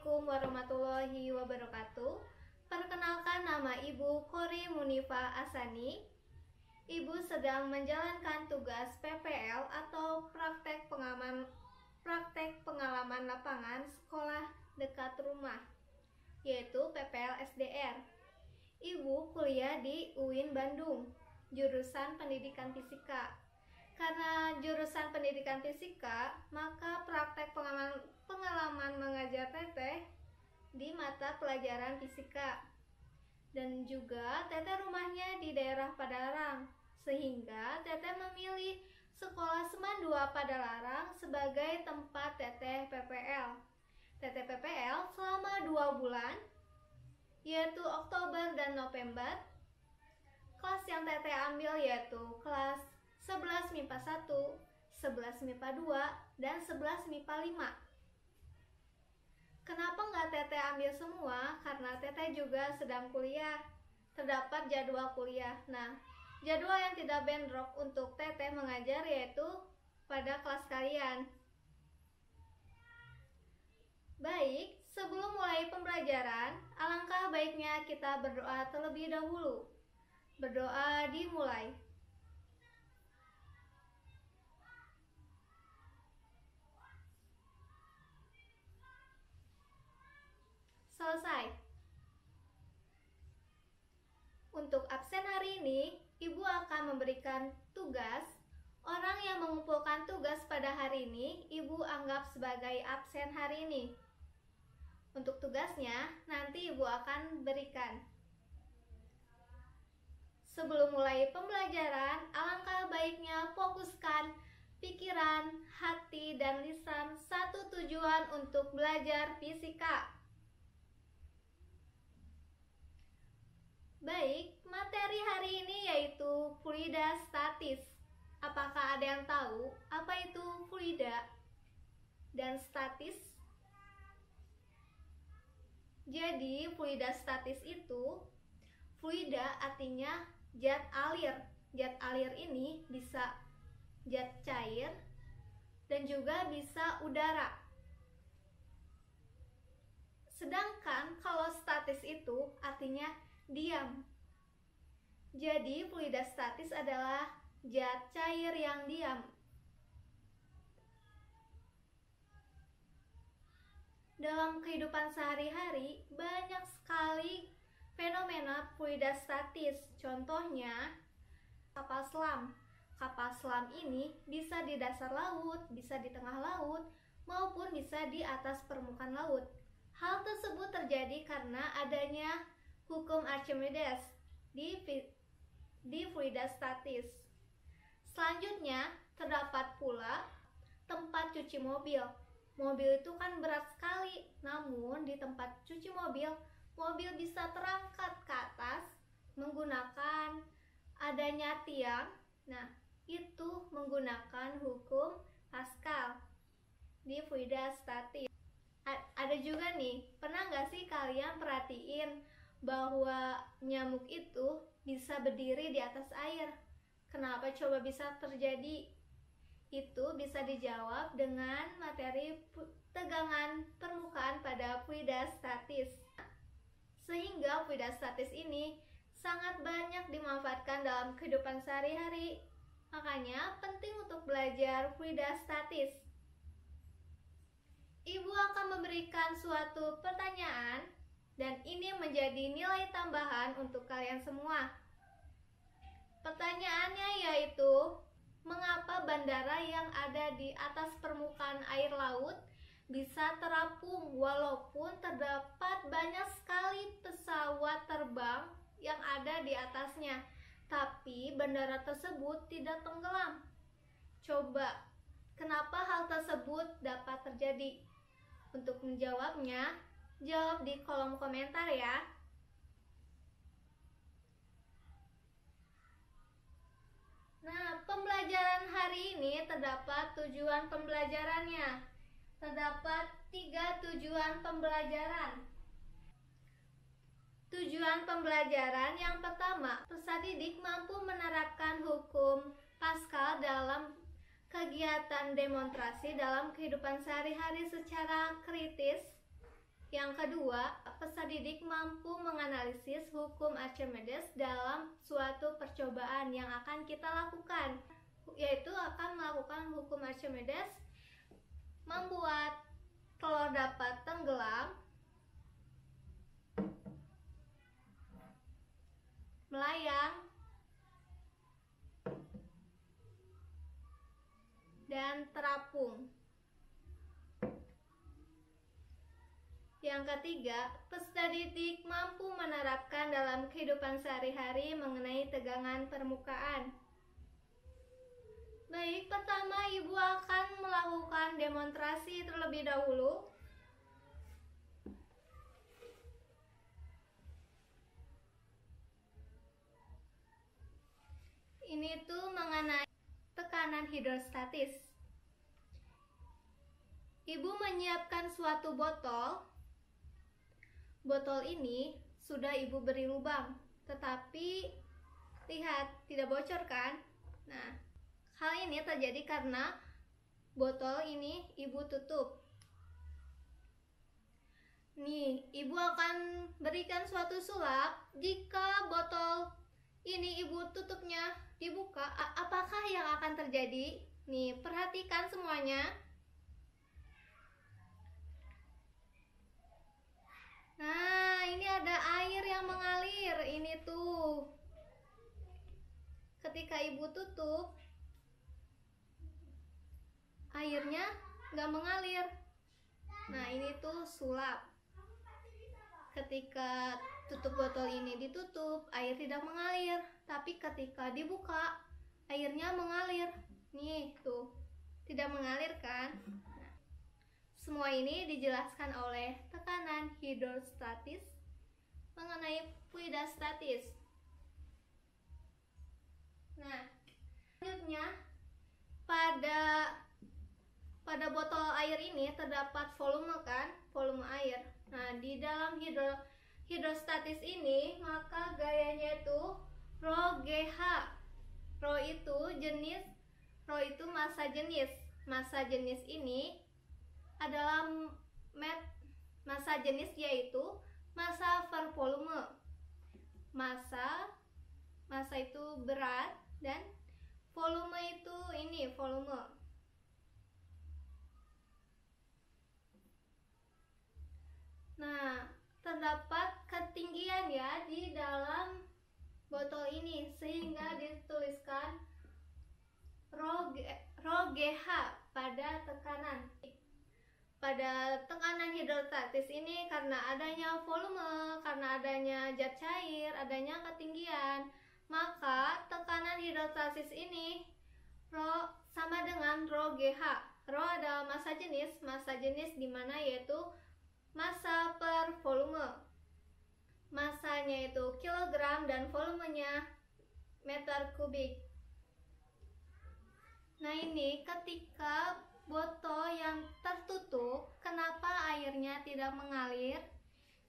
Assalamualaikum warahmatullahi wabarakatuh. Perkenalkan, nama Ibu Kori Munifa Asani. Ibu sedang menjalankan tugas PPL atau praktek pengalaman lapangan sekolah dekat rumah, yaitu PPL SDR. Ibu kuliah di UIN Bandung, jurusan Pendidikan Fisika. Karena jurusan Pendidikan Fisika, maka praktek pengalaman mengajar teteh di mata pelajaran fisika. Dan juga teteh rumahnya di daerah Padalarang, sehingga teteh memilih Sekolah Seman 2 Padalarang sebagai tempat teteh PPL. Teteh PPL selama 2 bulan, yaitu Oktober dan November. Kelas yang teteh ambil yaitu kelas 11 MIPA 1, 11 MIPA 2, dan 11 MIPA 5. Kenapa nggak teteh ambil semua? Karena teteh juga sedang kuliah. Terdapat jadwal kuliah. Nah, jadwal yang tidak bentrok untuk teteh mengajar yaitu pada kelas kalian. Baik, sebelum mulai pembelajaran, alangkah baiknya kita berdoa terlebih dahulu. Berdoa dimulai. Selesai. Untuk absen hari ini, Ibu akan memberikan tugas. Orang yang mengumpulkan tugas pada hari ini, Ibu anggap sebagai absen hari ini. Untuk tugasnya, nanti Ibu akan berikan. Sebelum mulai pembelajaran, alangkah baiknya fokuskan pikiran, hati, dan lisan satu tujuan untuk belajar fisika. Baik, materi hari ini yaitu fluida statis. Apakah ada yang tahu apa itu fluida dan statis? Jadi, fluida statis itu, fluida artinya zat alir. Zat alir ini bisa zat cair dan juga bisa udara. Sedangkan kalau statis itu artinya diam. Jadi fluida statis adalah zat cair yang diam. Dalam kehidupan sehari-hari banyak sekali fenomena fluida statis. Contohnya kapal selam. Kapal selam ini bisa di dasar laut, bisa di tengah laut, maupun bisa di atas permukaan laut. Hal tersebut terjadi karena adanya hukum Archimedes di fluida statis. Selanjutnya, terdapat pula tempat cuci mobil. Mobil itu kan berat sekali, namun di tempat cuci mobil, mobil bisa terangkat ke atas menggunakan adanya tiang. Nah, itu menggunakan hukum Pascal di fluida statis. Ada juga nih, pernah nggak sih kalian perhatiin bahwa nyamuk itu bisa berdiri di atas air? Kenapa coba bisa terjadi? Itu bisa dijawab dengan materi tegangan permukaan pada fluida statis. Sehingga fluida statis ini sangat banyak dimanfaatkan dalam kehidupan sehari-hari. Makanya penting untuk belajar fluida statis. Ibu akan memberikan suatu pertanyaan dan ini menjadi nilai tambahan untuk kalian semua. Pertanyaannya yaitu, mengapa bandara yang ada di atas permukaan air laut bisa terapung walaupun terdapat banyak sekali pesawat terbang yang ada di atasnya, tapi bandara tersebut tidak tenggelam? Coba, kenapa hal tersebut dapat terjadi? Untuk menjawabnya, jawab di kolom komentar ya. Nah, pembelajaran hari ini terdapat tujuan pembelajarannya. Terdapat 3 tujuan pembelajaran. Tujuan pembelajaran yang pertama, peserta didik mampu menerapkan hukum Pascal dalam kegiatan demonstrasi dalam kehidupan sehari-hari secara kritis, Yang kedua, peserta didik mampu menganalisis hukum Archimedes dalam suatu percobaan yang akan kita lakukan, yaitu akan melakukan hukum Archimedes membuat telur dapat tenggelam, melayang, dan terapung. Yang ketiga, peserta didik mampu menerapkan dalam kehidupan sehari-hari mengenai tegangan permukaan. Baik, pertama Ibu akan melakukan demonstrasi terlebih dahulu. Ini tuh mengenai tekanan hidrostatis. Ibu menyiapkan suatu botol. Botol ini sudah Ibu beri lubang, tetapi lihat, tidak bocor kan? Nah, hal ini terjadi karena botol ini Ibu tutup. Nih, Ibu akan berikan suatu sulap. Jika botol ini Ibu tutupnya dibuka, apakah yang akan terjadi? Nih, perhatikan semuanya. Nah, ini ada air yang mengalir. Ini tuh. Ketika Ibu tutup, airnya nggak mengalir. Nah, ini tuh sulap. Ketika tutup botol ini ditutup, air tidak mengalir. Tapi ketika dibuka, airnya mengalir. Nih, tuh. Tidak mengalir kan? Semua ini dijelaskan oleh tekanan hidrostatis mengenai fluidastatis. Nah, selanjutnya pada botol air ini terdapat volume kan, volume air. Nah, di dalam hidrostatis ini maka gayanya itu rho GH. Rho itu massa jenis. Massa jenis ini adalah massa jenis, yaitu massa per volume. Massa itu berat dan volume itu ini volume. Nah, terdapat ketinggian ya di dalam botol ini sehingga dituliskan rho GH pada tekanan. Pada tekanan hidrostatis ini karena adanya volume, karena adanya zat cair, adanya ketinggian, maka tekanan hidrostatis ini rho sama dengan rho GH. Rho adalah massa jenis di mana yaitu massa per volume. Massanya itu kilogram dan volumenya meter kubik. Nah, ini ketika botol yang tertutup, kenapa airnya tidak mengalir?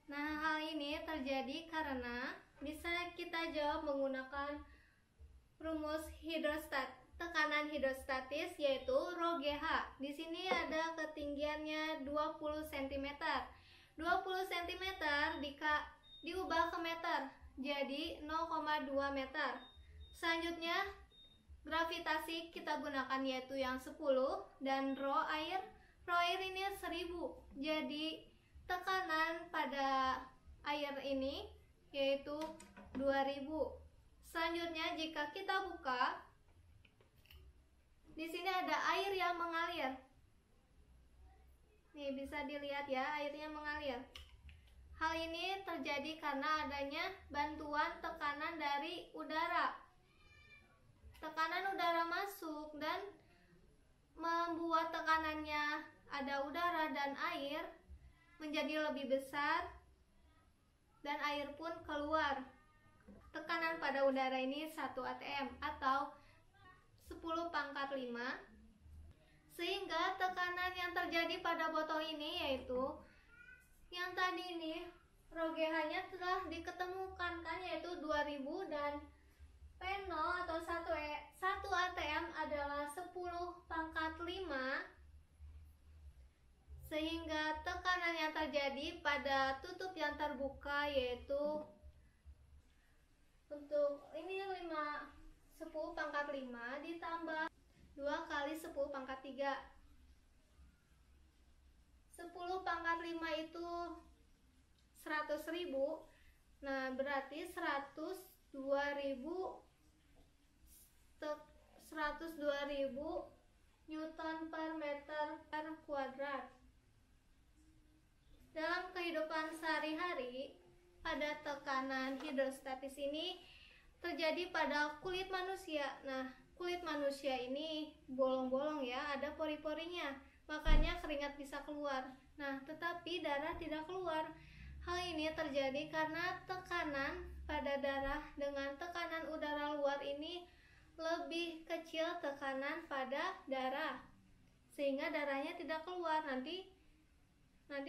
Nah, hal ini terjadi karena bisa kita jawab menggunakan rumus tekanan hidrostatis, yaitu rho GH. Di sini ada ketinggiannya 20 cm. 20 cm diubah ke meter, jadi 0,2 meter. Selanjutnya gravitasi kita gunakan yaitu yang 10, dan rho air ini 1000. Jadi tekanan pada air ini yaitu 2000. Selanjutnya jika kita buka, di sini ada air yang mengalir. Nih, bisa dilihat ya, airnya mengalir. Hal ini terjadi karena adanya bantuan tekanan dari udara. Tekanan udara masuk dan membuat tekanannya ada udara dan air menjadi lebih besar dan air pun keluar. Tekanan pada udara ini 1 atm atau 10⁵, sehingga tekanan yang terjadi pada botol ini yaitu yang tadi ini rho GH nya telah diketemukan kan, yaitu 2000, dan P0 atau 1 atm adalah 10⁵. sehingga tekanan yang terjadi pada tutup yang terbuka yaitu untuk ini 10 pangkat 5 ditambah 2 kali 10 pangkat 3. 10 pangkat 5 itu 100.000. Nah, berarti 102.000 Newton per meter per kuadrat. Dalam kehidupan sehari-hari, pada tekanan hidrostatis ini terjadi pada kulit manusia. Nah, kulit manusia ini bolong-bolong ya, ada pori-porinya, makanya keringat bisa keluar. Nah, tetapi darah tidak keluar. Hal ini terjadi karena tekanan pada darah dengan tekanan udara luar ini lebih kecil tekanan pada darah, sehingga darahnya tidak keluar. Nanti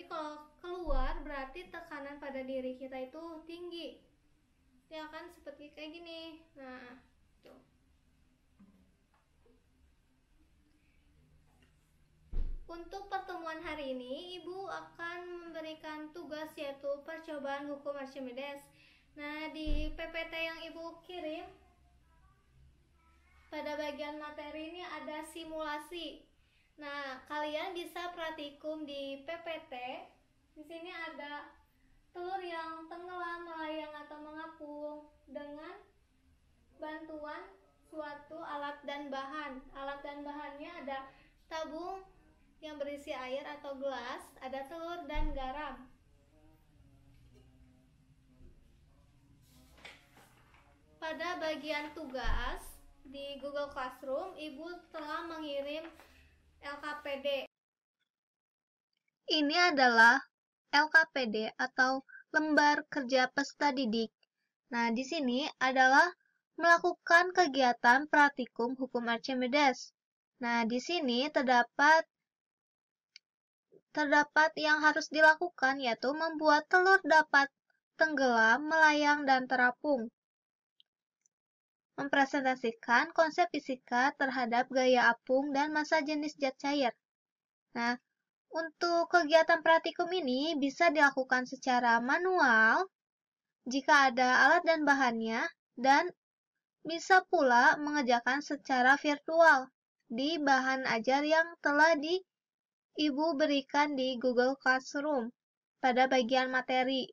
kalau keluar berarti tekanan pada diri kita itu tinggi. Ya kan, seperti kayak gini. Nah, tuh. Untuk pertemuan hari ini, Ibu akan memberikan tugas yaitu percobaan hukum Archimedes. Nah, di PPT yang Ibu kirim pada bagian materi ini ada simulasi. Nah, kalian bisa praktikum di PPT. Di sini ada telur yang tenggelam, melayang atau mengapung dengan bantuan suatu alat dan bahan. Alat dan bahannya ada tabung yang berisi air atau gelas, ada telur dan garam. Pada bagian tugas di Google Classroom, Ibu telah mengirim LKPD. Ini adalah LKPD atau lembar kerja peserta didik. Nah, di sini adalah melakukan kegiatan praktikum hukum Archimedes. Nah, di sini terdapat yang harus dilakukan, yaitu membuat telur dapat tenggelam, melayang, dan terapung. Mempresentasikan konsep fisika terhadap gaya apung dan massa jenis zat cair. Nah, untuk kegiatan praktikum ini bisa dilakukan secara manual jika ada alat dan bahannya, dan bisa pula mengerjakan secara virtual di bahan ajar yang telah Ibu berikan di Google Classroom pada bagian materi.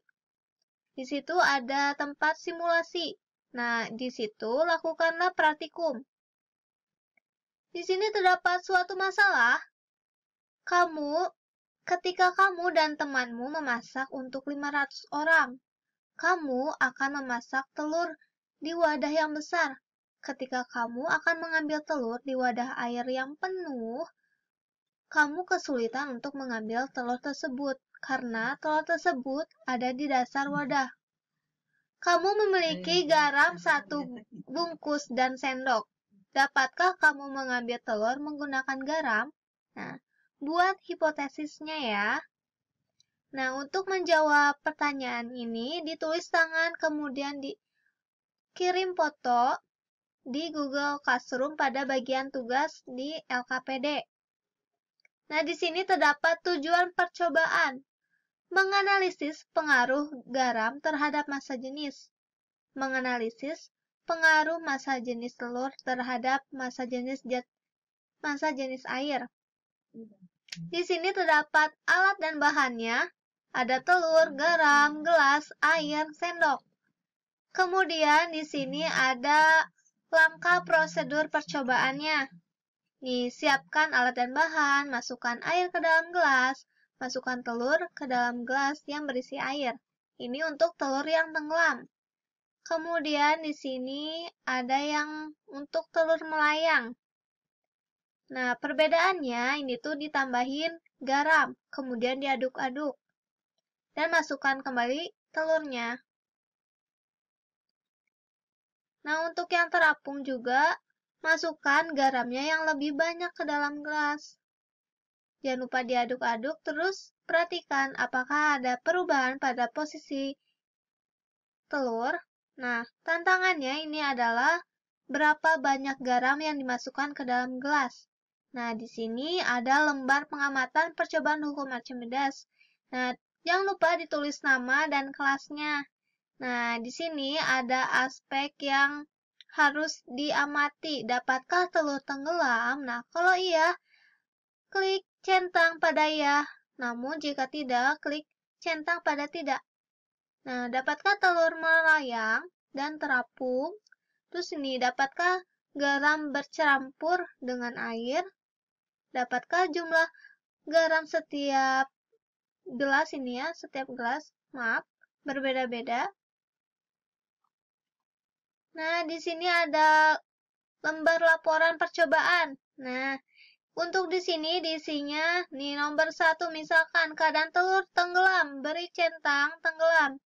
Di situ ada tempat simulasi. Nah, di situ lakukanlah praktikum. Di sini terdapat suatu masalah. Ketika kamu dan temanmu memasak untuk 500 orang, kamu akan memasak telur di wadah yang besar. Ketika kamu akan mengambil telur di wadah air yang penuh, kamu kesulitan untuk mengambil telur tersebut karena telur tersebut ada di dasar wadah. Kamu memiliki garam 1 bungkus dan sendok. Dapatkah kamu mengambil telur menggunakan garam? Nah, buat hipotesisnya ya. Nah, untuk menjawab pertanyaan ini, ditulis tangan kemudian dikirim foto di Google Classroom pada bagian tugas di LKPD. Nah, di sini terdapat tujuan percobaan. Menganalisis pengaruh garam terhadap massa jenis. Menganalisis pengaruh massa jenis telur terhadap massa jenis air. Di sini terdapat alat dan bahannya. Ada telur, garam, gelas, air, sendok. Kemudian di sini ada langkah prosedur percobaannya. Siapkan alat dan bahan, masukkan air ke dalam gelas, masukkan telur ke dalam gelas yang berisi air. Ini untuk telur yang tenggelam. Kemudian di sini ada yang untuk telur melayang. Nah, perbedaannya ini tuh ditambahin garam, kemudian diaduk-aduk. Dan masukkan kembali telurnya. Nah, untuk yang terapung juga, masukkan garamnya yang lebih banyak ke dalam gelas. Jangan lupa diaduk-aduk, terus perhatikan apakah ada perubahan pada posisi telur. Nah, tantangannya ini adalah berapa banyak garam yang dimasukkan ke dalam gelas. Nah, di sini ada lembar pengamatan percobaan hukum Archimedes. Nah, jangan lupa ditulis nama dan kelasnya. Nah, di sini ada aspek yang harus diamati. Dapatkah telur tenggelam? Nah, kalau iya, klik centang pada ya. Namun, jika tidak, klik centang pada tidak. Nah, dapatkah telur melayang dan terapung? Terus ini, dapatkah garam bercampur dengan air? Dapatkah jumlah garam setiap gelas ini ya, setiap gelas, maaf, berbeda-beda? Nah, di sini ada lembar laporan percobaan. Nah, untuk di sini diisinya, nih nomor 1 misalkan keadaan telur tenggelam, beri centang tenggelam.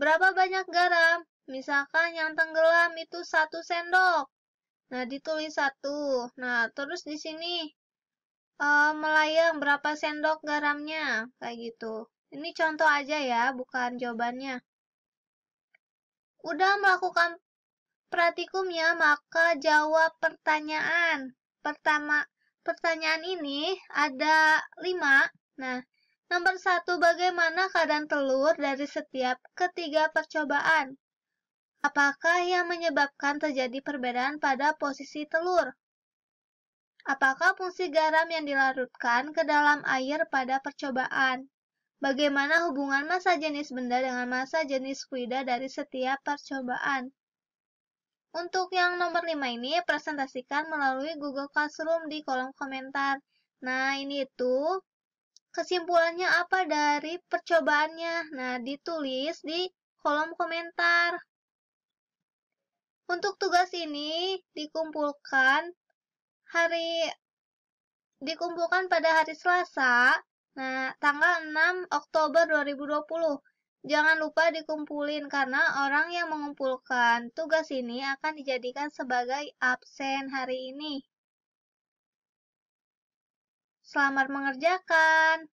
Berapa banyak garam? Misalkan yang tenggelam itu 1 sendok. Nah, ditulis 1. Nah, terus di sini melayang berapa sendok garamnya, kayak gitu. Ini contoh aja ya, bukan jawabannya. Udah melakukan praktikumnya, maka jawab pertanyaan. Pertanyaan ini ada 5. Nah, nomor 1, bagaimana keadaan telur dari setiap ketiga percobaan? Apakah yang menyebabkan terjadi perbedaan pada posisi telur? Apakah fungsi garam yang dilarutkan ke dalam air pada percobaan? Bagaimana hubungan massa jenis benda dengan massa jenis fluida dari setiap percobaan? Untuk yang nomor 5 ini, presentasikan melalui Google Classroom di kolom komentar. Nah, ini itu kesimpulannya apa dari percobaannya. Nah, ditulis di kolom komentar. Untuk tugas ini dikumpulkan pada hari Selasa, nah tanggal 6 Oktober 2020. Jangan lupa dikumpulin karena orang yang mengumpulkan tugas ini akan dijadikan sebagai absen hari ini. Selamat mengerjakan.